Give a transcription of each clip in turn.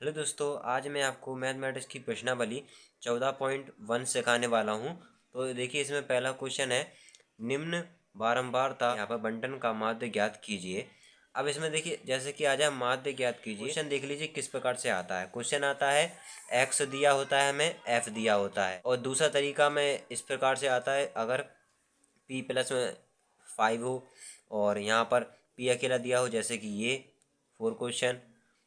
Hello दोस्तों, आज मैं आपको मैथमेटिक्स की प्रश्नावली 14.1 सिखाने वाला हूं। तो देखिए, इसमें पहला क्वेश्चन है, निम्न बारंबारता यहाँ पर बंटन का माध्य ज्ञात कीजिए। अब इसमें देखिए, जैसे कि आ जाए माध्य ज्ञात कीजिए। क्वेश्चन देख लीजिए किस प्रकार से आता है। क्वेश्चन आता है एक्स दिया होता है, हमें एफ दिया होता है। और दूसरा तरीका में इस प्रकार से आता है, अगर पी प्लस में 5 हो और यहाँ पर पी अकेला दिया हो, जैसे कि ये 4 क्वेश्चन।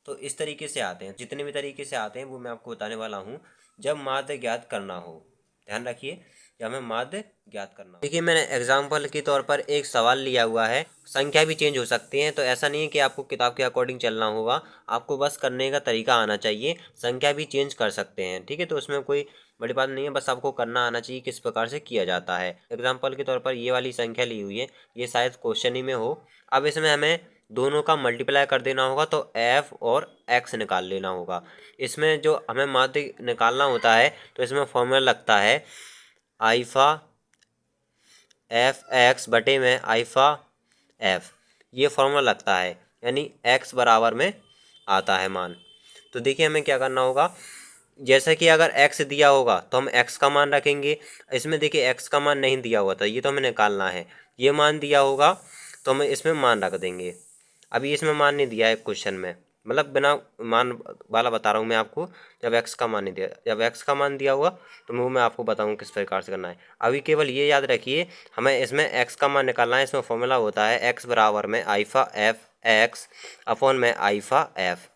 तो इस तरीके से आते हैं। जितने भी तरीके से आते हैं वो मैं आपको बताने वाला हूँ जब माध्य ज्ञात करना हो। ध्यान रखिए, जब हमें माध्य ज्ञात करना हो। देखिए, मैंने एग्जाम्पल के तौर पर एक सवाल लिया हुआ है। संख्या भी चेंज हो सकती है, तो ऐसा नहीं है कि आपको किताब के अकॉर्डिंग चलना होगा। आपको बस करने का तरीका आना चाहिए। संख्या भी चेंज कर सकते हैं, ठीक है। तो उसमें कोई बड़ी बात नहीं है, बस आपको करना आना चाहिए किस प्रकार से किया जाता है। एग्जाम्पल के तौर पर ये वाली संख्या ली हुई है, ये शायद क्वेश्चन ही में हो। अब इसमें हमें दोनों का मल्टीप्लाई कर देना होगा, तो एफ और एक्स निकाल लेना होगा। इसमें जो हमें माध्य निकालना होता है, तो इसमें फॉर्मूला लगता है आइफा एफ एक्स बटे में आइफा एफ। ये फॉर्मूला लगता है, यानी एक्स बराबर में आता है मान। तो देखिए, हमें क्या करना होगा। जैसा कि अगर x दिया होगा तो हम x का मान रखेंगे। इसमें देखिए x का मान नहीं दिया हुआ था, ये तो हमें निकालना है। ये मान दिया होगा तो हम इसमें मान रख देंगे। अभी इसमें मान नहीं दिया है क्वेश्चन में, मतलब बिना मान वाला बता रहा हूँ मैं आपको। जब x का मान नहीं दिया, जब x का मान दिया होगा तो मैं आपको बताऊँ किस प्रकार से करना है। अभी केवल ये याद रखिए, हमें इसमें x का मान निकालना है। इसमें फॉर्मूला होता है x बराबर में आइफा एफ एक्स अपॉन में आइफा एफ।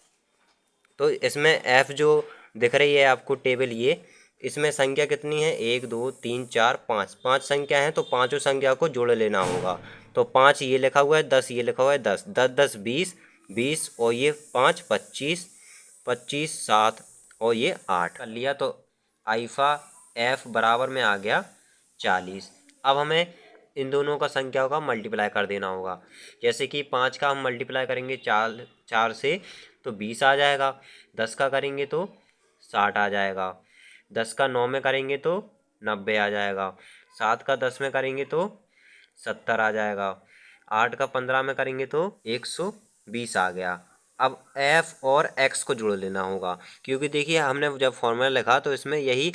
तो इसमें f जो दिख रही है आपको टेबल, ये इसमें संख्या कितनी है, 1 2 3 4 5, 5 संख्या है। तो पांचों संख्या को जोड़ लेना होगा। तो 5 ये लिखा हुआ है, 10 ये लिखा हुआ है, 10 10 10 20 20 और ये 5 25 25 7 और ये 8 कर लिया। तो आइफा f बराबर में आ गया 40। अब हमें इन दोनों का संख्याओं का मल्टीप्लाई कर देना होगा। जैसे कि 5 का हम मल्टीप्लाई करेंगे 4 से तो 20 आ जाएगा। 10 का करेंगे तो 60 आ जाएगा। 10 का 9 में करेंगे तो 90 आ जाएगा। 7 का 10 में करेंगे तो 70 आ जाएगा। 8 का 15 में करेंगे तो 120 आ गया। अब f और x को जोड़ लेना होगा, क्योंकि देखिए हमने जब फॉर्मूला लिखा तो इसमें यही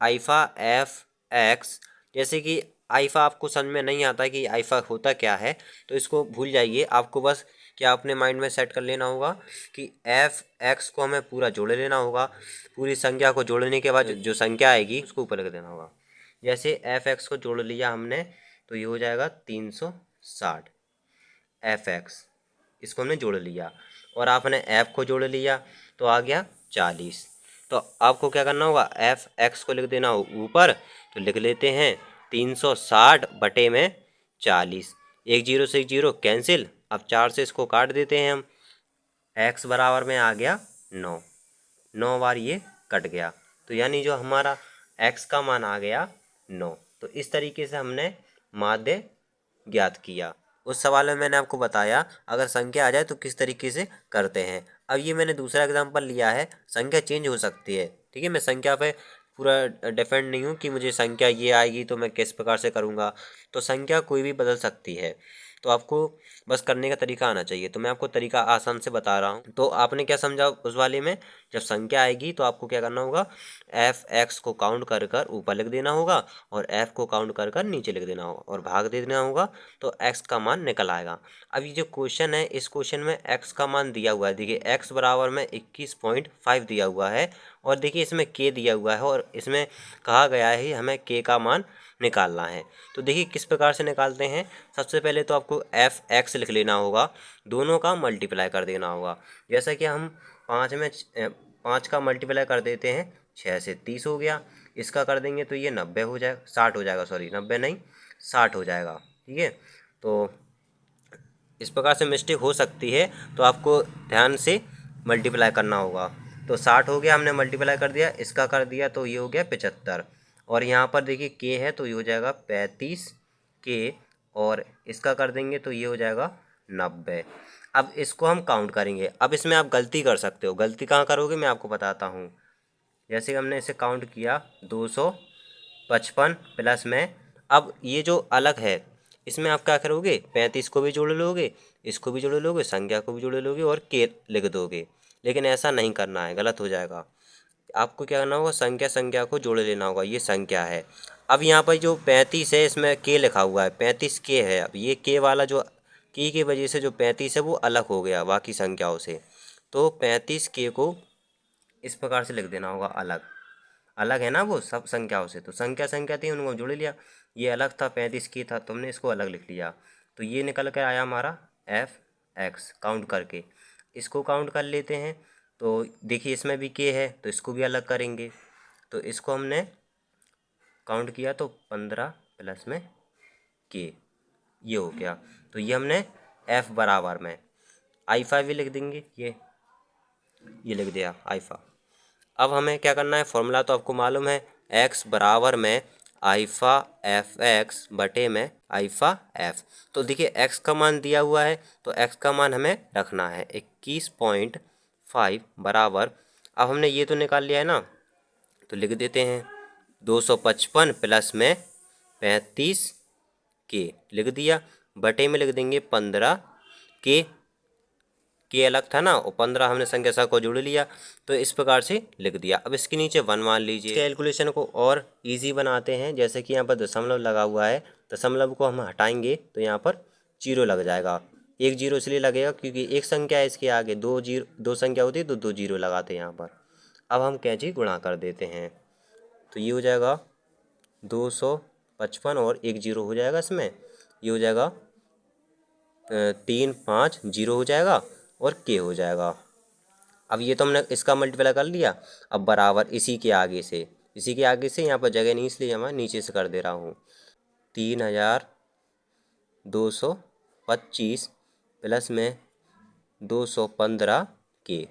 आइफा एफ एक्स। जैसे कि आइफा आपको समझ में नहीं आता कि आइफा होता क्या है, तो इसको भूल जाइए। आपको बस क्या अपने माइंड में सेट कर लेना होगा कि एफ एक्स को हमें पूरा जोड़ लेना होगा। पूरी संख्या को जोड़ने के बाद जो संख्या आएगी उसको ऊपर लिख देना होगा। जैसे एफ एक्स को जोड़ लिया हमने, तो ये हो जाएगा 360 एफ एक्स। इसको हमने जोड़ लिया और आपने एफ को जोड़ लिया तो आ गया 40। तो आपको क्या करना होगा, एफ एक्स को लिख देना हो ऊपर। तो लिख लेते हैं 360 बटे में 40। एक जीरो से एक जीरो कैंसिल। अब 4 से इसको काट देते हैं हम। एक्स बराबर में आ गया 9। 9 बार ये कट गया, तो यानी जो हमारा एक्स का मान आ गया 9। तो इस तरीके से हमने माध्य ज्ञात किया। उस सवाल में मैंने आपको बताया अगर संख्या आ जाए तो किस तरीके से करते हैं। अब ये मैंने दूसरा एग्जांपल लिया है, संख्या चेंज हो सकती है, ठीक है। मैं संख्या पे पूरा डिपेंड नहीं हूँ कि मुझे संख्या ये आएगी तो मैं किस प्रकार से करूँगा। तो संख्या कोई भी बदल सकती है, तो आपको बस करने का तरीका आना चाहिए। तो मैं आपको तरीका आसान से बता रहा हूँ। तो आपने क्या समझा उस वाले में, जब संख्या आएगी तो आपको क्या करना होगा, एफ एक्स को काउंट कर कर ऊपर लिख देना होगा और एफ को काउंट कर कर नीचे लिख देना होगा और भाग दे देना होगा, तो एक्स का मान निकल आएगा। अब ये जो क्वेश्चन है, इस क्वेश्चन में एक्स का मान दिया हुआ है। देखिए एक्स बराबर में 21.5 दिया हुआ है और देखिए इसमें के दिया हुआ है और इसमें कहा गया है हमें के का मान निकालना है। तो देखिए किस प्रकार से निकालते हैं। सबसे पहले तो आपको एफ एक्स लिख लेना होगा, दोनों का मल्टीप्लाई कर देना होगा। जैसा कि हम 5 का मल्टीप्लाई कर देते हैं 6 से 30 हो गया। इसका कर देंगे तो ये 90 हो जाएगा, 60 हो जाएगा, सॉरी 90 नहीं 60 हो जाएगा, ठीक है। तो इस प्रकार से मिस्टेक हो सकती है, तो आपको ध्यान से मल्टीप्लाई करना होगा। तो 60 हो गया, हमने मल्टीप्लाई कर दिया, इसका कर दिया तो ये हो गया 75। और यहाँ पर देखिए के है तो ये हो जाएगा 35 के, और इसका कर देंगे तो ये हो जाएगा 90। अब इसको हम काउंट करेंगे। अब इसमें आप गलती कर सकते हो। गलती कहाँ करोगे मैं आपको बताता हूँ। जैसे कि हमने इसे काउंट किया 255 प्लस में, अब ये जो अलग है इसमें आप क्या करोगे, 35 को भी जोड़ लोगे, इसको भी जोड़ लोगे, संख्या को भी जोड़ लोगे और के लिख दोगे। लेकिन ऐसा नहीं करना है, गलत हो जाएगा। आपको क्या करना होगा, संख्या संख्या को जोड़ लेना होगा। ये संख्या है। अब यहाँ पर जो 35 है इसमें के लिखा हुआ है, 35 के है। अब ये के वाला जो के की वजह से जो 35 है वो अलग हो गया बाकी संख्याओं से। तो 35 के को इस प्रकार से लिख देना होगा, अलग अलग है ना वो सब संख्याओं से। तो संख्या संख्या थी उनको जोड़ लिया, ये अलग था 35 की था, तुमने इसको अलग लिख लिया। तो ये निकल कर आया हमारा एफ एक्स काउंट करके। इसको काउंट कर लेते हैं। तो देखिए इसमें भी के है तो इसको भी अलग करेंगे। तो इसको हमने काउंट किया तो 15 प्लस में के, ये हो गया। तो ये हमने एफ बराबर में आईफा भी लिख देंगे, ये लिख दिया आईफा। अब हमें क्या करना है, फॉर्मूला तो आपको मालूम है, x बराबर में आईफा एफ एक्स बटे में आईफा एफ। तो देखिए x का मान दिया हुआ है तो x का मान हमें रखना है 21.5 बराबर। अब हमने ये तो निकाल लिया है ना, तो लिख देते हैं 255 प्लस में 35 के लिख दिया, बटे में लिख देंगे 15 के अलग था ना, और 15 हमने संख्या साथ को जोड़ लिया तो इस प्रकार से लिख दिया। अब इसके नीचे 1 मान लीजिए। कैलकुलेशन को और इजी बनाते हैं, जैसे कि यहाँ पर दशमलव लगा हुआ है, दशमलव को हम हटाएंगे तो यहाँ पर जीरो लग जाएगा। एक जीरो इसलिए लगेगा क्योंकि एक संख्या है, इसके आगे दो संख्या होती है तो 2 जीरो लगाते हैं यहाँ पर। अब हम कैंची गुणा कर देते हैं तो ये हो जाएगा 255 और एक जीरो हो जाएगा इसमें, ये हो जाएगा 350 हो जाएगा और के हो जाएगा। अब ये तो हमने इसका मल्टीप्लाई कर लिया। अब बराबर इसी के आगे से यहाँ पर जगह नहीं इसलिए मैं नीचे से कर दे रहा हूँ। 3225 प्लस में 215 के,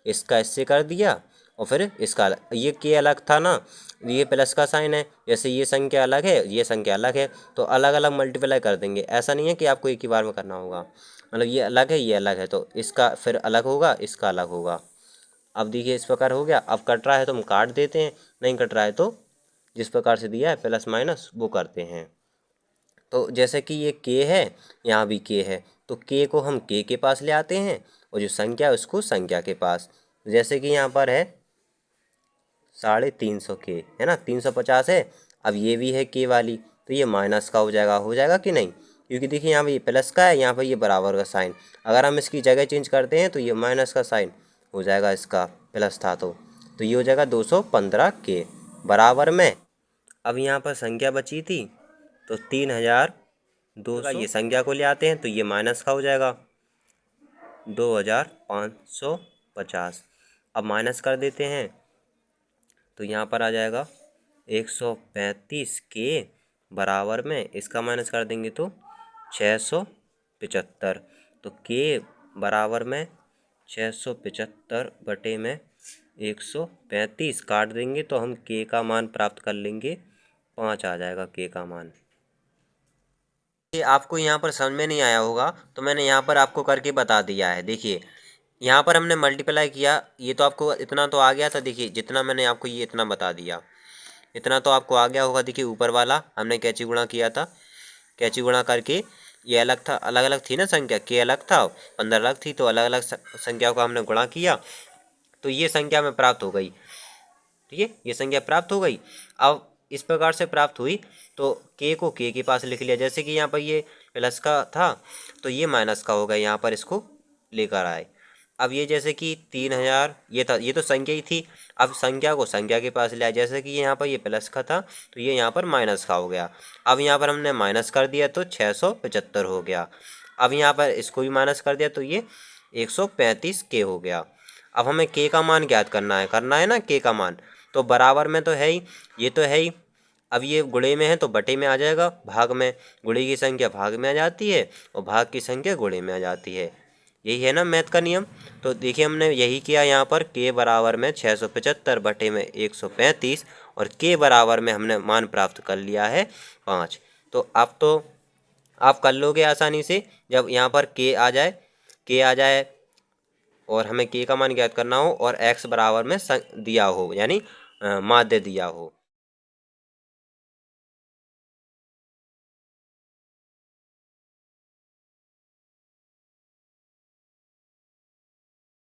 इसका इससे कर दिया और फिर इसका ये के अलग था ना, ये प्लस का साइन है, जैसे ये संख्या अलग है ये संख्या अलग है तो अलग अलग मल्टीप्लाई कर देंगे। ऐसा नहीं है कि आपको एक ही बार में करना होगा, मतलब ये अलग है ये अलग है तो इसका फिर अलग होगा इसका अलग होगा। अब देखिए इस प्रकार हो गया। अब कट रहा है तो हम काट देते हैं, नहीं कट रहा है तो जिस प्रकार से दिया है प्लस माइनस वो करते हैं। तो जैसे कि ये के है, यहाँ भी के है, तो के को हम के पास ले आते हैं और जो संख्या है उसको संख्या के पास। जैसे कि यहाँ पर है 350 के है ना, 350 है। अब ये भी है के वाली तो ये माइनस का हो जाएगा कि नहीं, क्योंकि देखिए यहाँ पे ये प्लस का है, यहाँ पे ये बराबर का साइन। अगर हम इसकी जगह चेंज करते हैं तो ये माइनस का साइन हो जाएगा, इसका प्लस था तो ये हो जाएगा 215 के बराबर में। अब यहाँ पर संख्या बची थी तो 3200, ये संख्या को ले आते हैं तो ये माइनस का हो जाएगा 2550। अब माइनस कर देते हैं तो यहाँ पर आ जाएगा 135 के बराबर में, इसका माइनस कर देंगे तो 675। तो के बराबर में 675 बटे में 135 काट देंगे तो हम के का मान प्राप्त कर लेंगे 5 आ जाएगा के का मान। ये आपको यहाँ पर समझ में नहीं आया होगा तो मैंने यहाँ पर आपको करके बता दिया है। देखिए यहाँ पर हमने मल्टीप्लाई किया, ये तो आपको इतना तो आ गया था। देखिए जितना मैंने आपको ये इतना बता दिया इतना तो आपको आ गया होगा। देखिए ऊपर वाला हमने कैंची गुणा किया था, कैंची गुणा करके ये अलग था, अलग अलग थी ना संख्या, के अलग था 15 अलग थी, तो अलग अलग संख्याओं का हमने गुणा किया तो ये संख्या में प्राप्त हो गई। ठीक है, ये संख्या प्राप्त हो गई। अब इस प्रकार से प्राप्त हुई तो के को के पास लिख लिया। जैसे कि यहाँ पर ये प्लस का था तो ये माइनस का हो गया, यहाँ पर इसको लेकर आए। अब ये जैसे कि 3000 ये था, ये तो संख्या ही थी, अब संख्या को संख्या के पास ले आए। जैसे कि यहाँ पर ये प्लस का था तो ये यहाँ पर माइनस का हो गया। अब यहाँ पर हमने माइनस कर दिया तो 675 हो गया। अब यहाँ पर इसको भी माइनस कर दिया तो ये 135 के हो गया। अब हमें के का मान ज्ञात करना है ना, के का मान तो बराबर में तो है ही, ये तो है ही। अब ये गुणे में है तो बटे में आ जाएगा, भाग में गुणे की संख्या भाग में आ जाती है और भाग की संख्या गुणे में आ जाती है। यही है ना मैथ का नियम। तो देखिए हमने यही किया यहाँ पर, के बराबर में 675 बटे में 135 और के बराबर में हमने मान प्राप्त कर लिया है 5। तो आप कर लोगे आसानी से जब यहाँ पर के आ जाए और हमें के का मान ज्ञात करना हो और x बराबर में दिया हो, यानी माध्य दिया हो।